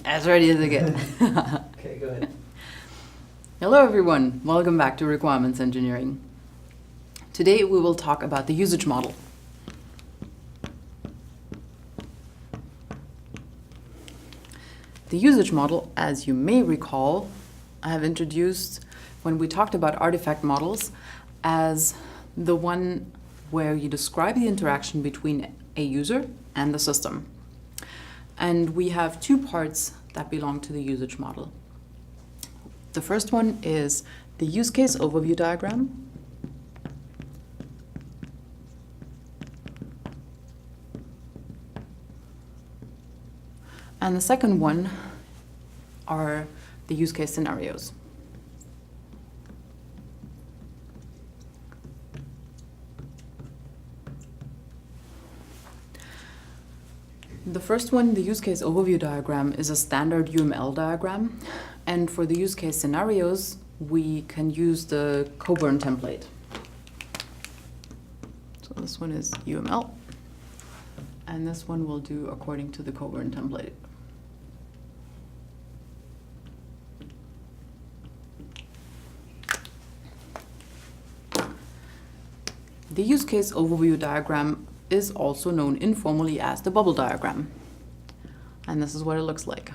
As ready as I get. Okay, go ahead. Hello everyone, welcome back to Requirements Engineering. Today we will talk about the usage model. The usage model, as you may recall, I have introduced when we talked about artifact models as the one where you describe the interaction between a user and the system. And we have two parts that belong to the usage model. The first one is the use case overview diagram. And the second one are the use case scenarios. The first one, the use case overview diagram, is a standard UML diagram. And for the use case scenarios, we can use the Coburn template. So this one is UML. And this one we'll do according to the Coburn template. The use case overview diagram is also known informally as the bubble diagram. And this is what it looks like.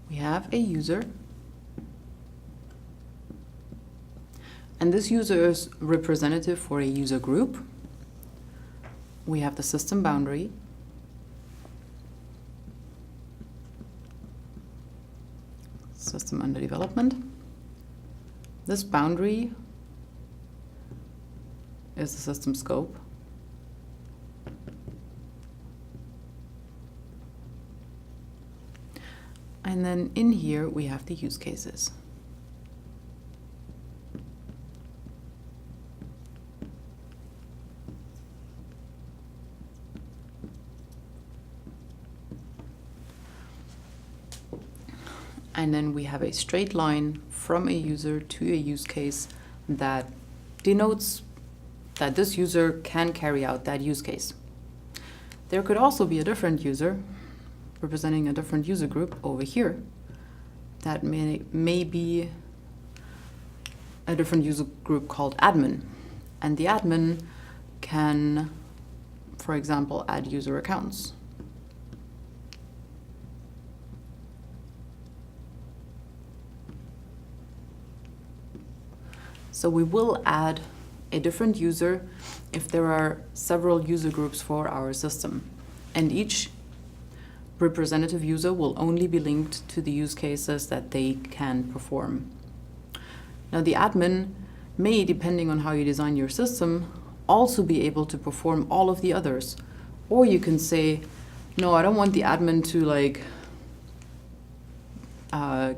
We have a user. And this user is representative for a user group. We have the system boundary. System under development. This boundary is the system scope. And then in here we have the use cases. And then we have a straight line from a user to a use case that denotes that this user can carry out that use case. There could also be a different user representing a different user group over here that may be a different user group called admin. And the admin can, for example, add user accounts. So we will add a different user if there are several user groups for our system. And each representative user will only be linked to the use cases that they can perform. Now the admin may, depending on how you design your system, also be able to perform all of the others. Or you can say, no, I don't want the admin to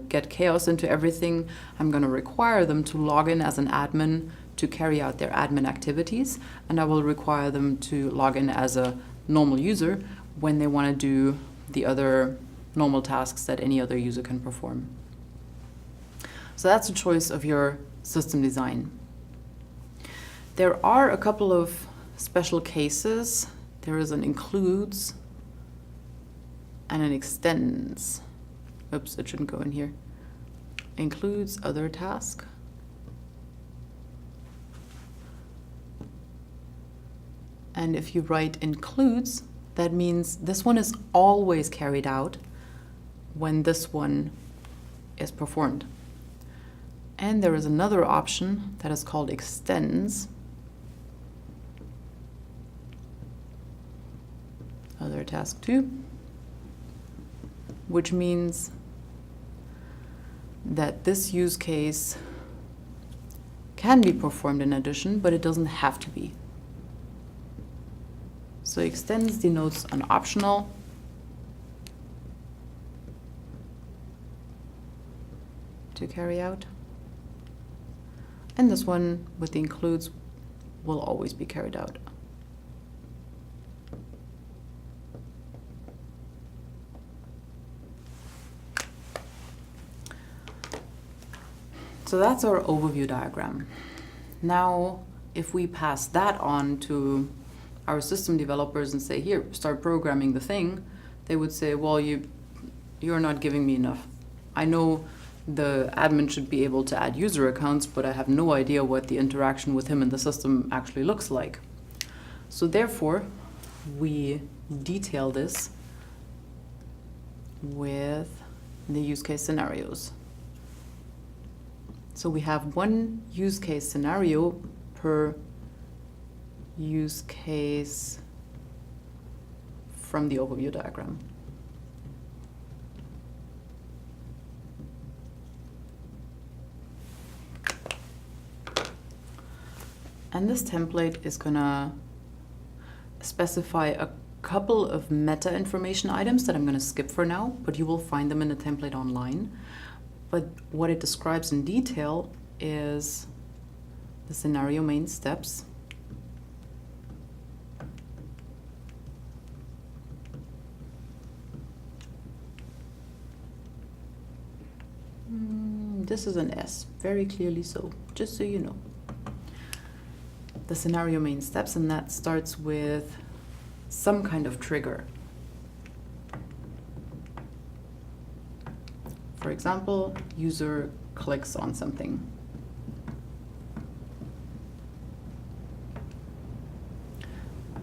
get chaos into everything. I'm going to require them to log in as an admin to carry out their admin activities, and I will require them to log in as a normal user when they want to do the other normal tasks that any other user can perform. So that's a choice of your system design. There are a couple of special cases. There is an includes and an extends. Oops, it shouldn't go in here. Includes other task. And if you write includes, that means this one is always carried out when this one is performed. And there is another option that is called extends. Other task 2, which means that this use case can be performed in addition, but it doesn't have to be. So extends denotes an optional to carry out. And this one with the includes will always be carried out. So that's our overview diagram. Now, if we pass that on to our system developers and say, here, start programming the thing, they would say, well, you're not giving me enough. I know the admin should be able to add user accounts, but I have no idea what the interaction with him in the system actually looks like. So therefore, we detail this with the use case scenarios. So we have one use case scenario per use case from the overview diagram. And this template is gonna specify a couple of meta information items that I'm gonna skip for now, but you will find them in the template online. But what it describes in detail is the scenario main steps, this is an S, very clearly so, just so you know. The scenario main steps, and that starts with some kind of trigger. For example, user clicks on something.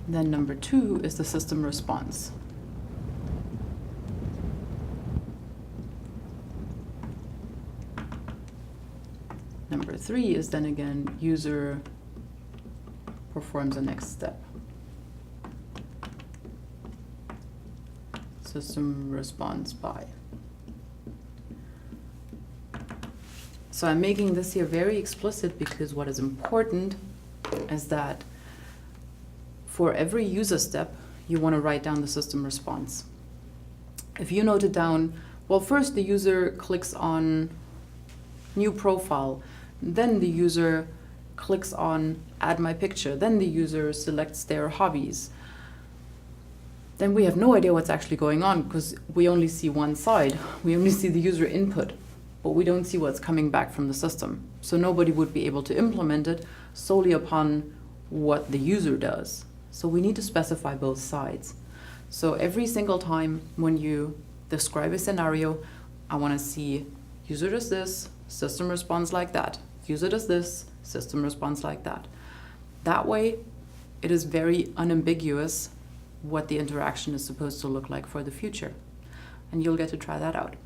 Then number 2 is the system response. Number 3 is then again user performs the next step. System responds by. So I'm making this here very explicit because what is important is that for every user step, you want to write down the system response. If you note it down, well, first the user clicks on new profile, then the user clicks on add my picture, then the user selects their hobbies, then we have no idea what's actually going on because we only see one side. We only see the user input, but we don't see what's coming back from the system. So nobody would be able to implement it solely upon what the user does. So we need to specify both sides. So every single time when you describe a scenario, I want to see user does this, system responds like that. User does this, system responds like that. That way, it is very unambiguous what the interaction is supposed to look like for the future. And you'll get to try that out.